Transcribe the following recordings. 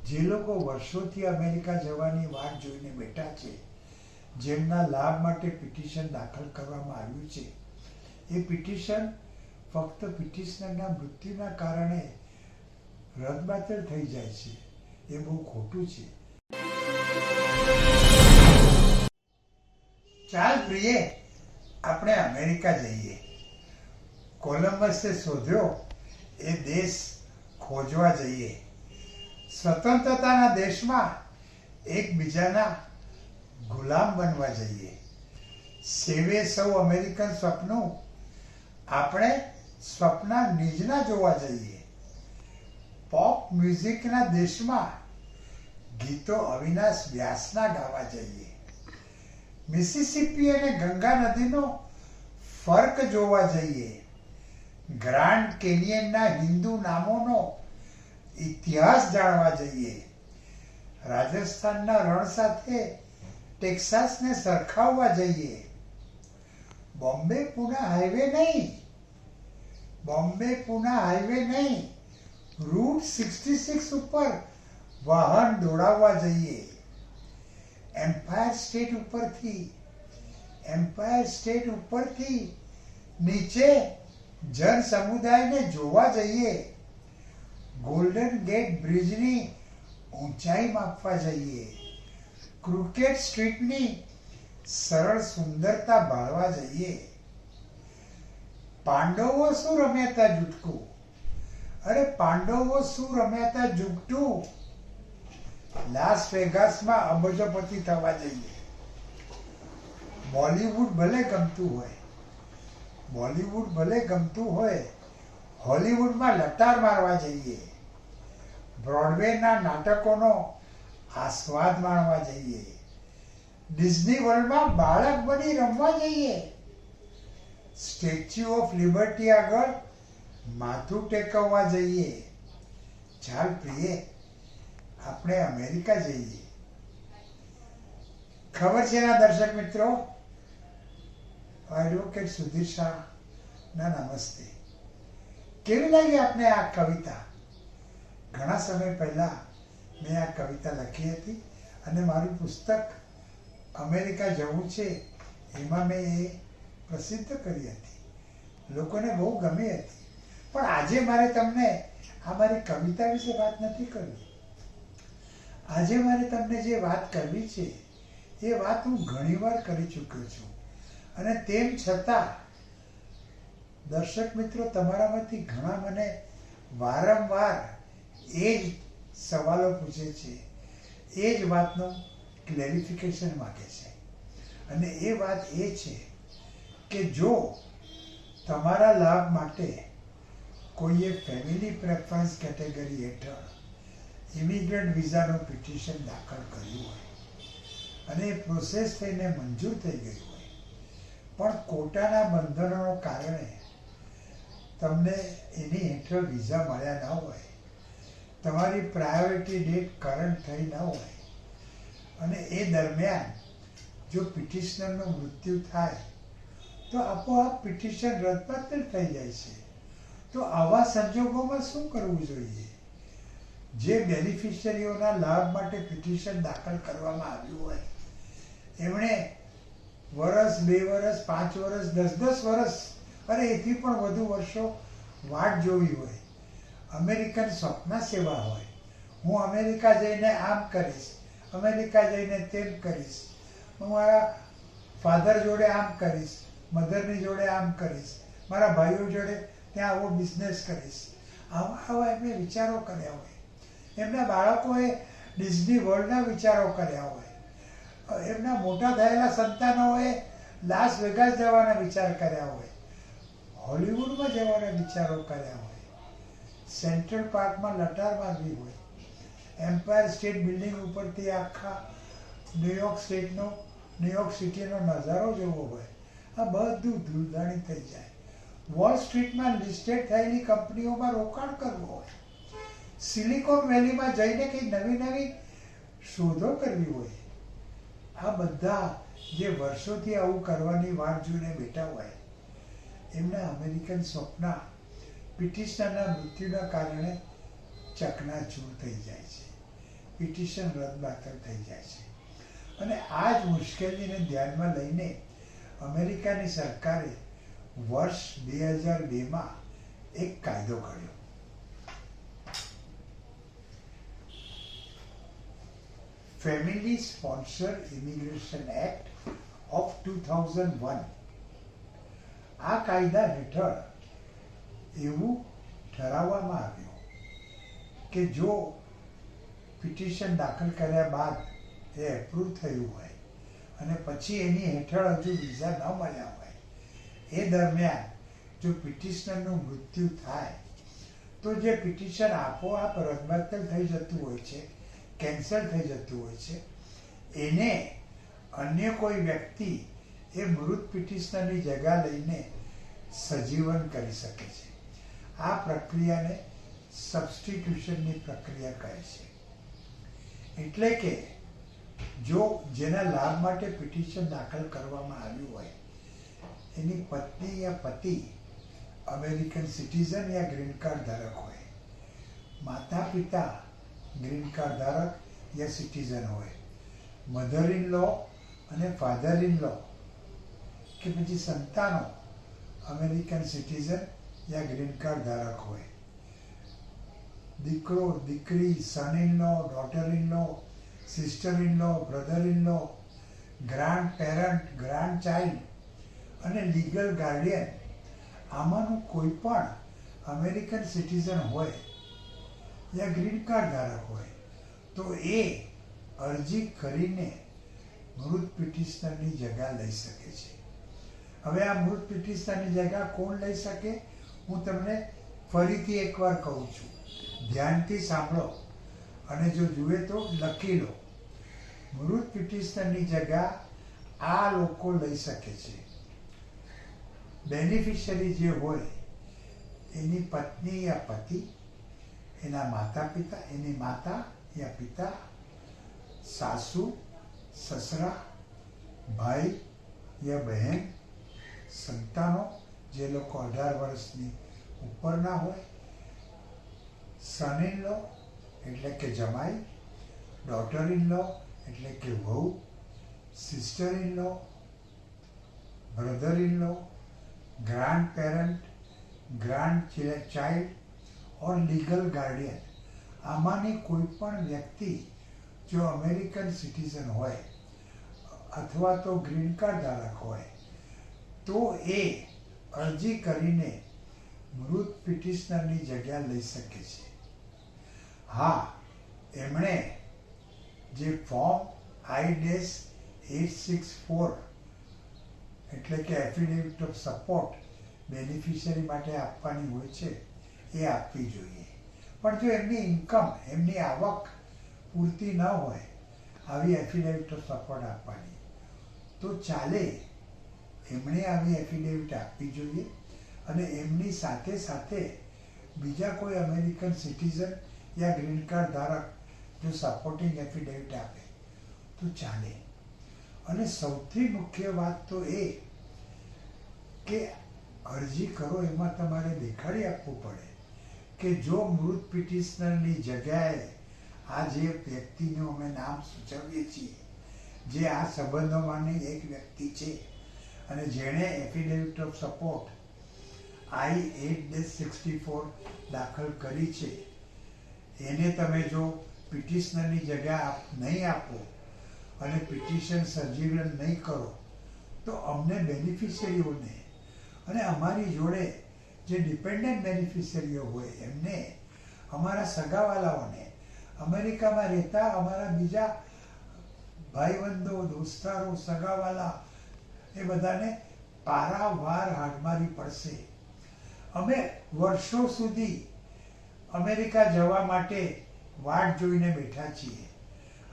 જે લોકો વર્ષોથી અમેરિકા જવાની વાટ જોઈને બેઠા છે, જેમના લાભ માટે પિટિશન દાખલ કરવામાં આવ્યું છે, એ પિટિશન ફક્ત પિટિશનરના મૃત્યુના કારણે રદબાતલ થઈ જાય છે. એ બહુ ખોટું છે. ચાલ પ્રિય, આપણે અમેરિકા જઈએ. કોલંબસે શોધ્યો એ દેશ ખોજવા જઈએ. સ્વતંત્રતાના દેશમાં એકબીજાના ગુલામ બનવા જઈએ. સેવે સૌ અમેરિકન સ્વપ્નું આપણે સ્વપ્ના નિજના જોવા જઈએ. પોપ મ્યુઝિકના દેશમાં ગીતો અવિનાશ વ્યાસના ગાવા જઈએ. મિસિસિપી અને ગંગા નદીનો ફર્ક જોવા જઈએ. ગ્રાન્ડ કેનિયનના હિન્દુ નામોનો ઇતિહાસ જાણવા જઈએ. રાજસ્થાનના રણ સાથે ટેક્સાસને સરખાવવા જઈએ. બોમ્બે પુના હાઈવે નહીં, રૂટ 66 ઉપર વાહન દોડાવવા જઈએ. એમ્પાયર સ્ટેટ ઉપરથી નીચે જન સમુદાયને જોવા જઈએ. ગોલ્ડન ગેટ બ્રિજની ઊંચાઈ માપવા જઈએ. ક્રુકેટ સ્ટ્રીટની સરળ સુંદરતા ભાળવા જઈએ. પાંડવો શું રમ્યા હતા જુટકું? પાંડવો શું રમ્યા હતા જુગટું? લાસ વેગાસમાં અબજોપતિ થવા જઈએ. બોલિવૂડ ભલે ગમતું હોય, હોલિવૂડમાં લટાર મારવા જઈએ. બ્રોડવેના નાટકોનો આસ્વાદ માણવા જઈએ. ડિઝની વર્લ્ડમાં બાળક બની રમવા જઈએ. સ્ટેચ્યુ ઓફ લિબર્ટી આગળ માથું ટેકવવા જઈએ. ચાલ પ્રિય, આપણે અમેરિકા જઈએ. ખબર છે ના દર્શક મિત્રો, એડવોકેટ સુધીર શાહ ના નમસ્તે. કેવી લાગી આપને આ કવિતા? ઘણા સમય પહેલા મેં આ કવિતા લખી હતી અને મારું પુસ્તક અમેરિકા જવું છે એમાં મેં એ પ્રસિદ્ધ કરી હતી. લોકોને બહુ ગમી હતી. પણ આજે મારે તમને આ મારી કવિતા વિશે વાત નથી કરવી. આજે મારે તમને જે વાત કરવી છે એ વાત હું ઘણીવાર કરી ચૂક્યો છું. અને તેમ છતાં દર્શક મિત્રો તમારામાંથી ઘણા મને વારંવાર એ જ સવાલો પૂછે છે, એ જ વાતનું ક્લેરિફિકેશન માગે છે. અને એ વાત એ છે કે જો તમારા લાભ માટે કોઈએ ફેમિલી પ્રેફરન્સ કેટેગરી હેઠળ ઇમિગ્રન્ટ વિઝાનું પિટિશન દાખલ કર્યું હોય અને એ પ્રોસેસ થઈને મંજૂર થઈ ગઈ હોય, પણ કોટાના બંધનોના કારણે તમને એની હેઠળ વિઝા મળ્યા ન હોય, તમારી પ્રાયોરિટી ડેટ કરંટ થઈ ન હોય અને એ દરમિયાન જો પિટિશનરનું મૃત્યુ થાય તો આપોઆપ પિટિશન રદબાતલ થઈ જાય છે. તો આવા સંજોગોમાં શું કરવું જોઈએ? જે બેનિફિશરીઓના લાભ માટે પિટિશન દાખલ કરવામાં આવ્યું હોય એમણે વર્ષ, 2 વર્ષ, 5 વર્ષ, 10 વર્ષ એથી પણ વધુ વર્ષો વાટ જોવી હોય. અમેરિકન સ્વપ્ન સેવા હોય, હું અમેરિકા જઈને આમ કરીશ, અમેરિકા જઈને તેમ કરીશ, હું મારા ફાધર જોડે આમ કરીશ, મધરની જોડે આમ કરીશ, મારા ભાઈઓ જોડે ત્યાં આવો બિઝનેસ કરીશ. આવા એમને વિચારો કર્યા હોય. એમના બાળકોએ ડિઝની વર્લ્ડના વિચારો કર્યા હોય. એમના મોટા થયેલા સંતાનોએ લાસ વેગાસ જવાના વિચાર કર્યા હોય, હોલિવૂડમાં જવાના વિચારો કર્યા હોય, સેન્ટ્રલ પાર્કમાં લટાર મારવી હોય, એમ્પાયર સ્ટેટ બિલ્ડિંગ ઉપરથી આખા ન્યુયોર્ક સિટીનો નજારો જોવો હોય. આ બધું ધૂળધાણી થઈ જાય. વોલ સ્ટ્રીટમાં લિસ્ટેડ થયેલી કંપનીઓમાં રોકાણ કરવું હોય, સિલિકોન વેલીમાં જઈને કંઈ નવી શોધો કરવી હોય. આ બધા જે વર્ષોથી આવું કરવાની વાત જોઈને બેઠા હોય એમના અમેરિકન સ્વપ્ન પિટિશનરના મૃત્યુના કારણે ચકનાચૂર થઈ જાય છે. પિટિશન રદબાતલ થઈ જાય છે. અને આ જ મુશ્કેલીને ધ્યાનમાં લઈને અમેરિકાની સરકારે વર્ષ 2002માં એક કાયદો ઘડ્યો. Family sponsor immigration act of 2001. આ કાયદા હેઠળ એવું ઠરાવવામાં આવ્યું કે જો પિટિશન દાખલ કર્યા બાદ એ એપ્રૂવ થયું હોય અને પછી એની હેઠળ હજુ વિઝા ન મળ્યા હોય, એ દરમિયાન જો પિટિશનરનું મૃત્યુ થાય તો જે પિટિશન આપોઆપ રદબાતલ થઈ જતું હોય છે, કેન્સલ થઈ જતું હોય છે, એને અન્ય કોઈ વ્યક્તિ એ મૃત પિટિશનરની જગ્યા લઈને સજીવન કરી શકે છે. આ પ્રક્રિયાને સબસ્ટિટ્યુશનની પ્રક્રિયા કહે છે. એટલે કે જો જેના લાભ માટે પિટિશન દાખલ કરવામાં આવ્યું હોય એની પત્ની યા પતિ અમેરિકન સિટીઝન યા ગ્રીન કાર્ડ ધારક હોય, માતા પિતા ગ્રીન કાર્ડ ધારક યા સિટીઝન હોય, મધર ઇન લો અને ફાધર ઇન લો કે પછી સંતાનો અમેરિકન સિટીઝન યા ગ્રીન કાર્ડ ધારક હોય, દીકરો દીકરી, son in law, daughter in law, sister in law, brother in law, grandparent, grandchild અને લીગલ ગાર્ડિયન, આમાંનું કોઈ પણ અમેરિકન સિટીઝન હોય યા ગ્રીન કાર્ડ ધારક હોય તો એ અરજી કરીને મૃત પિટિશનરની જગ્યા લઈ શકે છે. હવે આ મૃત પિટિશનરની જગ્યા કોણ લઈ શકે, હું તમને ફરીથી એકવાર કહું છું, ધ્યાનથી સાંભળો અને જો જુએ તો લખી લો. મૃત પિટિશનરની જગ્યા આ લોકો લઈ શકે છે. બેનિફિશિયરી જે હોય એની પત્ની યા પતિ, એના માતા પિતા, એની માતા યા પિતા, સાસુ, સસરા, ભાઈ યા બહેન, સંતાનો જે લોકો 18 વર્ષની ઉપરના હોય, સન ઇન લો એટલે કે જમાઈ, ડોટર ઇન લો એટલે કે વહુ, sister in law, brother in law, grandparent, grandchild or legal guardian, આમાંની કોઈ પણ વ્યક્તિ જો અમેરિકન સિટીઝન હોય અથવા તો ગ્રીન કાર્ડ ધારક હોય તો એ અરજી કરીને મૃત પિટિશનરની જગ્યા લઈ શકે છે. હા, એમણે જે ફોર્મ I-864 એટલે કે એફિડેવિટ ઓફ સપોર્ટ બેનિફિશિયરી માટે આપવાની હોય છે એ આપવી જોઈએ. પણ જો એમની ઇન્કમ, એમની આવક પૂરતી ન હોય આવી એફિડેવિટ ઓફ સપોર્ટ આપવાની તો ચાલે, એમણે આવી એફિડેવિટ આપવી જોઈએ અને એમની સાથે સાથે બીજા કોઈ અમેરિકન સિટીઝન યા ગ્રીન કાર્ડ ધારક જો સપોર્ટિંગ એફિડેવિટ આપે તો ચાલે. અને સૌથી મુખ્ય વાત તો એ કે અરજી કરો એમાં તમારે દેખાડી આપવું પડે કે જો મૃત પિટિશનરની જગ્યાએ આ જે વ્યક્તિનું અમે નામ સૂચવીએ છીએ, જે આ સંબંધોમાંની એક વ્યક્તિ છે અને જેણે એફિડેવિટ ઓફ સપોર્ટ I-8-64 દાખલ કરી છે, એને તમે જો પિટિશનરની જગ્યા નહીં આપો અને પિટિશન સજીવન નહીં કરો તો અમને બેનિફિશિયરીઓને અને અમારી જોડે જે ડિપેન્ડન્ટ બેનિફિશિયરીઓ હોય એમને, અમારા સગાવાલાઓને, અમેરિકામાં રહેતા અમારા બીજા ભાઈબંધો, દોસ્તારો, સગાવાલા એ બધાને પારાવાર હાડમારી પડશે. અમે વર્ષો સુધી અમેરિકા જવા માટે વાટ જોઈને બેઠા છીએ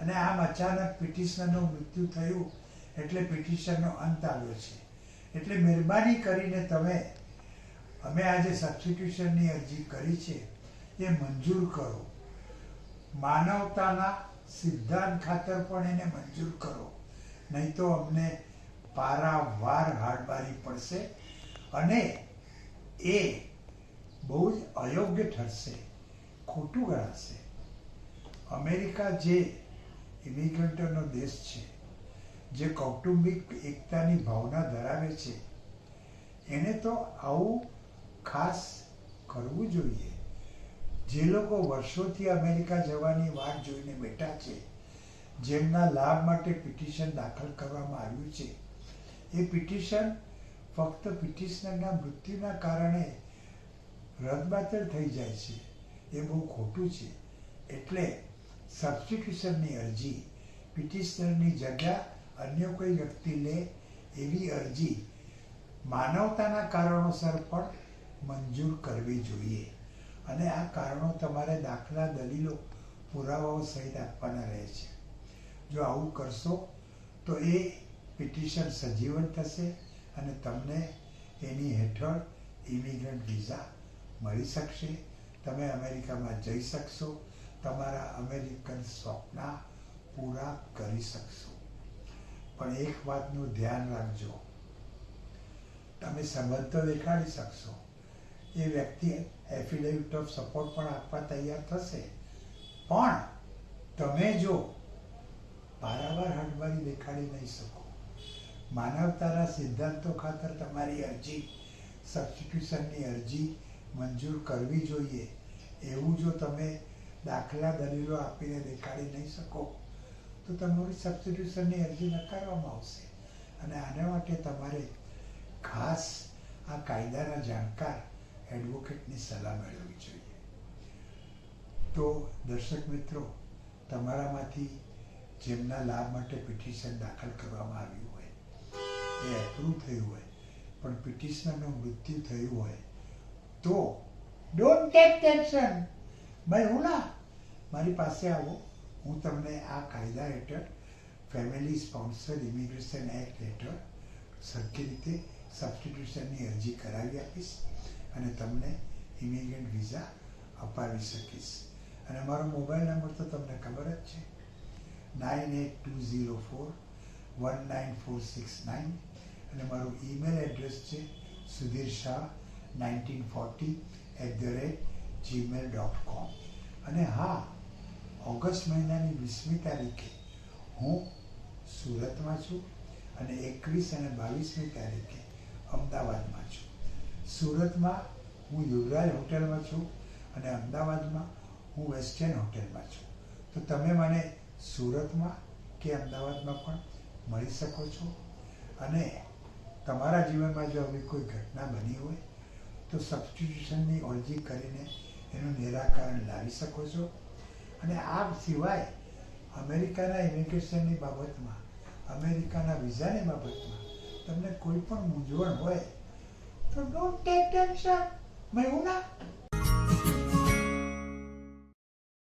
અને આમ અચાનક પિટિશનરનું મૃત્યુ થયું એટલે પિટિશનનો અંત આવ્યો છે. એટલે મહેરબાની કરીને તમે, અમે આજે સબસ્ટિટ્યુશનની અરજી કરી છે એ મંજૂર કરો. માનવતાના સિદ્ધાંત ખાતર પણ એને મંજૂર કરો, નહીં તો અમને પારાવાર હાડમારી પડશે અને એ બહુ જ અયોગ્ય ઠરશે, ખોટું ગણાશે. અમેરિકા જે ઇમિગ્રન્ટોનો દેશ છે, જે કૌટુંબિક એકતાની ભાવના ધરાવે છે, એને તો આવું ખાસ કરવું જોઈએ. જે લોકો વર્ષોથી અમેરિકા જવાની વાટ જોઈને બેઠા છે, જેમના લાભ માટે પિટિશન દાખલ કરવામાં આવ્યું છે, એ પિટિશન ફક્ત પિટિશનરના મૃત્યુના કારણે રદબાતલ થઈ જાય છે. એ બહુ ખોટું છે. એટલે સબસ્ટિટ્યુશનની અરજી પિટિશનરની જગ્યા અન્ય કોઈ વ્યક્તિ લે એવી અરજી માનવતાના કારણોસર પણ મંજૂર કરવી જોઈએ. અને આ કારણો તમારે દાખલા, દલીલો, પુરાવાઓ સહિત આપવાના રહે છે. જો આવું કરશો તો એ પિટિશન સજીવન થશે અને તમને એની હેઠળ ઇમિગ્રન્ટ વિઝા મળી શકશે. તમે અમેરિકામાં જઈ શકશો, તમારા અમેરિકન સ્વપ્ના પૂરા કરી શકશો. પણ એક વાતનું ધ્યાન રાખજો, તમે સંબંધ તો દેખાડી શકશો, એ વ્યક્તિ એફિડેવિટ ઓફ સપોર્ટ પણ આપવા તૈયાર થશે, પણ તમે જો પારાવાર હડબડી દેખાડી નહીં શકો, માનવતાના સિદ્ધાંતો ખાતર તમારી અરજી, સબસ્ટિટ્યુશનની અરજી મંજૂર કરવી જોઈએ એવું જો તમે દાખલા, દલીલો આપીને દેખાડી નહીં શકો, તો તમારી સબસ્ટિટ્યુશનની અરજી નકારવામાં આવશે. અને આના માટે તમારે ખાસ આ કાયદાના જાણકાર એડવોકેટની સલાહ મેળવવી જોઈએ. તો દર્શક મિત્રો, તમારામાંથી જેમના લાભ માટે પિટિશન દાખલ કરવામાં આવ્યું હોય, એ એપ્રૂવ થયું હોય, પણ પિટિશનરનું મૃત્યુ થયું હોય, તો ડોન્ટ ટેક ટેન્શન. ભાઈ હું ના, મારી પાસે આવો, હું તમને આ કાયદા હેઠળ ફેમિલી સ્પોન્સર્ડ ઇમિગ્રેશન એક્ટ હેઠળ સરખી રીતે સબસ્ટિટ્યુશનની અરજી કરાવી આપીશ અને તમને ઇમિગ્રન્ટ વિઝા અપાવી શકીશ. અને મારો મોબાઈલ નંબર તો તમને ખબર જ છે, 9820419469. અને મારું ઈમેલ એડ્રેસ છે sudhirshah1940@gmail.com. અને હા, ઓગસ્ટ મહિનાની 20મી તારીખે હું સુરતમાં છું અને 21 અને 22મી તારીખે અમદાવાદમાં છું. સુરતમાં હું યુવરાજ હોટલમાં છું અને અમદાવાદમાં હું વેસ્ટર્ન હોટલમાં છું. તો તમે મને સુરતમાં કે અમદાવાદમાં પણ મળી શકો છો. અને તમારા જીવનમાં જો આવી કોઈ ઘટના બની હોય તો સબસ્ટિટ્યુશનની અરજી કરીને એનું નિરાકરણ લાવી શકો છો. અને આ સિવાય અમેરિકાના ઇમિગ્રેશનની બાબતમાં, અમેરિકાના વિઝાની બાબતમાં તમને કોઈ પણ મૂંઝવણ હોય તો ડોન્ટ ટેક ટેન્શન. મેં હું ના